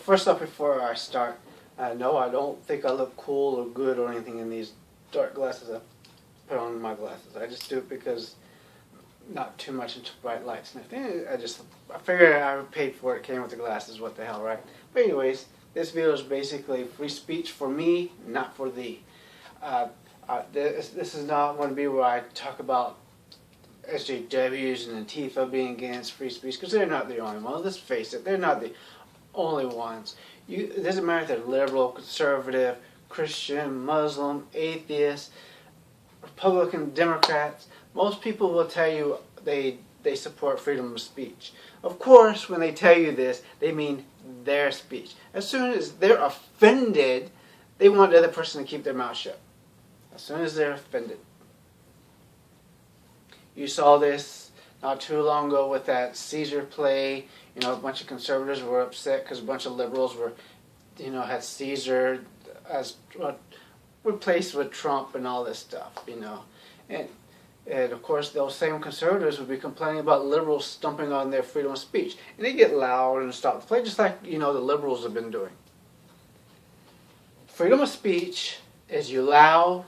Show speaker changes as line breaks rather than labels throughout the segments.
first off, before I start, no, I don't think I look cool or good or anything in these dark glasses I put on my glasses. I just do it because not too much into bright lights and everything. I figured I paid for it. It came with the glasses. What the hell, right? But anyways, this video is basically free speech for me, not for thee. This is not going to be where I talk about SJWs and Antifa being against free speech, because they're not the only ones. Let's face it, they're not the only ones. It doesn't matter if they're liberal, conservative, Christian, Muslim, atheist, Republican, Democrats. Most people will tell you they support freedom of speech. Of course, when they tell you this, they mean their speech. As soon as they're offended, they want the other person to keep their mouth shut. As soon as they're offended. You saw this not too long ago with that Caesar play. You know, a bunch of conservatives were upset because a bunch of liberals were, had Caesar as replaced with Trump and all this stuff, And of course, those same conservatives would be complaining about liberals stumping on their freedom of speech. And they get loud and stop the play, just like, the liberals have been doing. Freedom of speech is you allow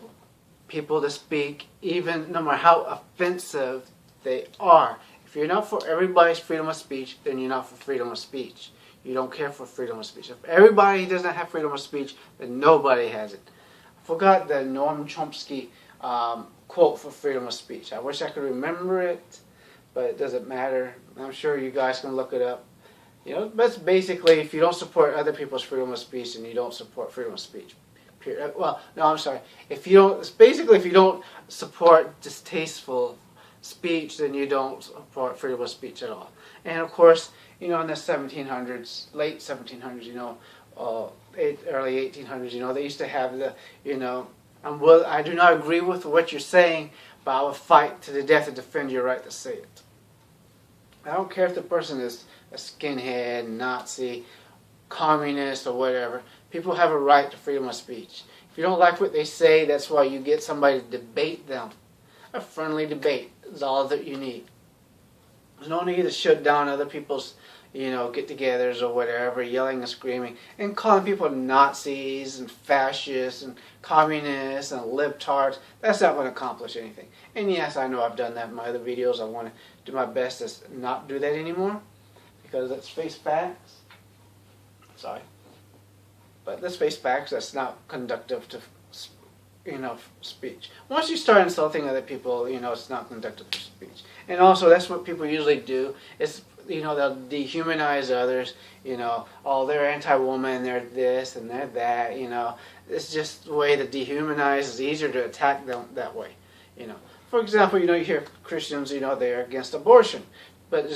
people to speak, even no matter how offensive they are. If you're not for everybody's freedom of speech, then you're not for freedom of speech. You don't care for freedom of speech. If everybody doesn't have freedom of speech, then nobody has it. I forgot the Noam Chomsky quote for freedom of speech. I wish I could remember it, but it doesn't matter. I'm sure you guys can look it up. That's basically, if you don't support other people's freedom of speech, then you don't support freedom of speech. Period. Well, no, I'm sorry. If you don't support distasteful speech, then you don't support freedom of speech at all. And of course, in the 1700s, late 1700s, early 1800s, they used to have the, I do not agree with what you're saying, but I will fight to the death to defend your right to say it. I don't care if the person is a skinhead, Nazi, communist, or whatever. People have a right to freedom of speech. If you don't like what they say, that's why you get somebody to debate them. A friendly debate is all that you need. There's no need to shut down other people's, get-togethers or whatever, yelling and screaming, and calling people Nazis and fascists and communists and libtards. That's not going to accomplish anything. And yes, I know I've done that in my other videos. I want to do my best to not do that anymore, because let's face facts. Sorry. But let's face facts, that's not conductive to, speech. Once you start insulting other people, it's not conductive to speech. And also, that's what people usually do. It's, they'll dehumanize others. Oh, they're anti-woman, they're this and they're that. It's just the way to dehumanize. It's easier to attack them that way. For example, you hear Christians, they're against abortion, but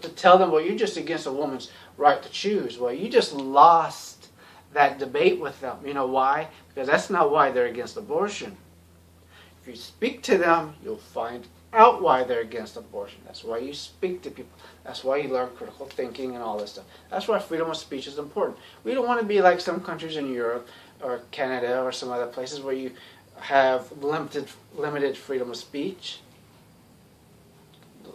to tell them, well, you're just against a woman's right to choose. Well, you just lost that debate with them. Why? Because that's not why they're against abortion. If you speak to them, you'll find out why they're against abortion. That's why you speak to people. That's why you learn critical thinking and all this stuff. That's why freedom of speech is important. We don't want to be like some countries in Europe or Canada or some other places where you have limited freedom of speech.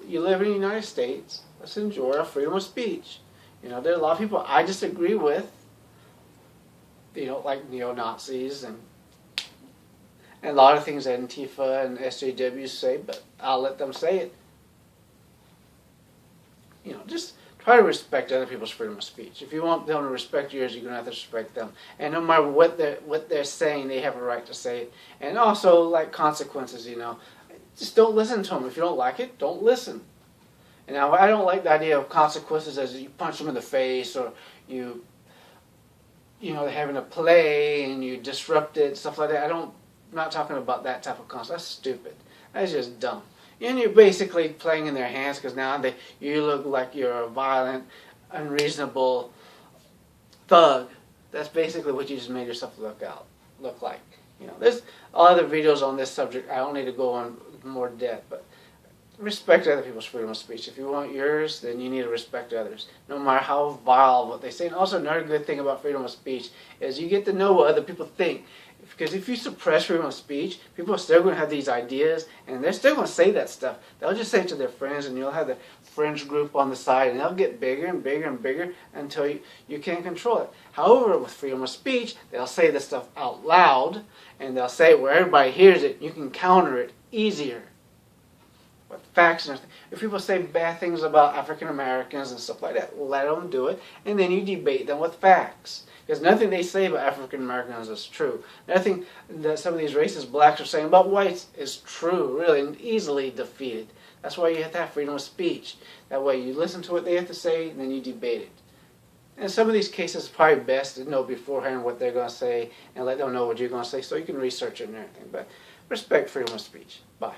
You live in the United States. Let's enjoy our freedom of speech. There are a lot of people I disagree with. Like neo-Nazis and a lot of things that Antifa and SJWs say, but I'll let them say it. Just try to respect other people's freedom of speech. If you want them to respect yours, you're going to have to respect them. And no matter what they're saying, they have a right to say it. And also, like consequences, just don't listen to them. If you don't like it, don't listen. And now, I don't like the idea of consequences as you punch them in the face or they're having a play and you disrupt it, stuff like that. I'm not talking about that type of concept. That's stupid. That's just dumb. And you're basically playing in their hands, because now you look like you're a violent, unreasonable thug. That's basically what you just made yourself look like. There's other videos on this subject. I don't need to go on more depth, but respect other people's freedom of speech. If you want yours, then you need to respect others, no matter how vile what they say. And also, another good thing about freedom of speech is you get to know what other people think. Because if you suppress freedom of speech, people are still going to have these ideas, and they're still going to say that stuff. They'll just say it to their friends, and you'll have the friends group on the side, and they'll get bigger and bigger and bigger until you can't control it. However, with freedom of speech, they'll say this stuff out loud, and they'll say it where everybody hears it. You can counter it easier with facts and everything. If people say bad things about African Americans and stuff like that, let them do it, and then you debate them with facts. Because nothing they say about African Americans is true. Nothing that some of these racist blacks are saying about whites is true, really, and easily defeated. That's why you have to have freedom of speech. That way you listen to what they have to say, and then you debate it. In some of these cases, it's probably best to know beforehand what they're going to say and let them know what you're going to say so you can research it and everything. But respect freedom of speech. Bye.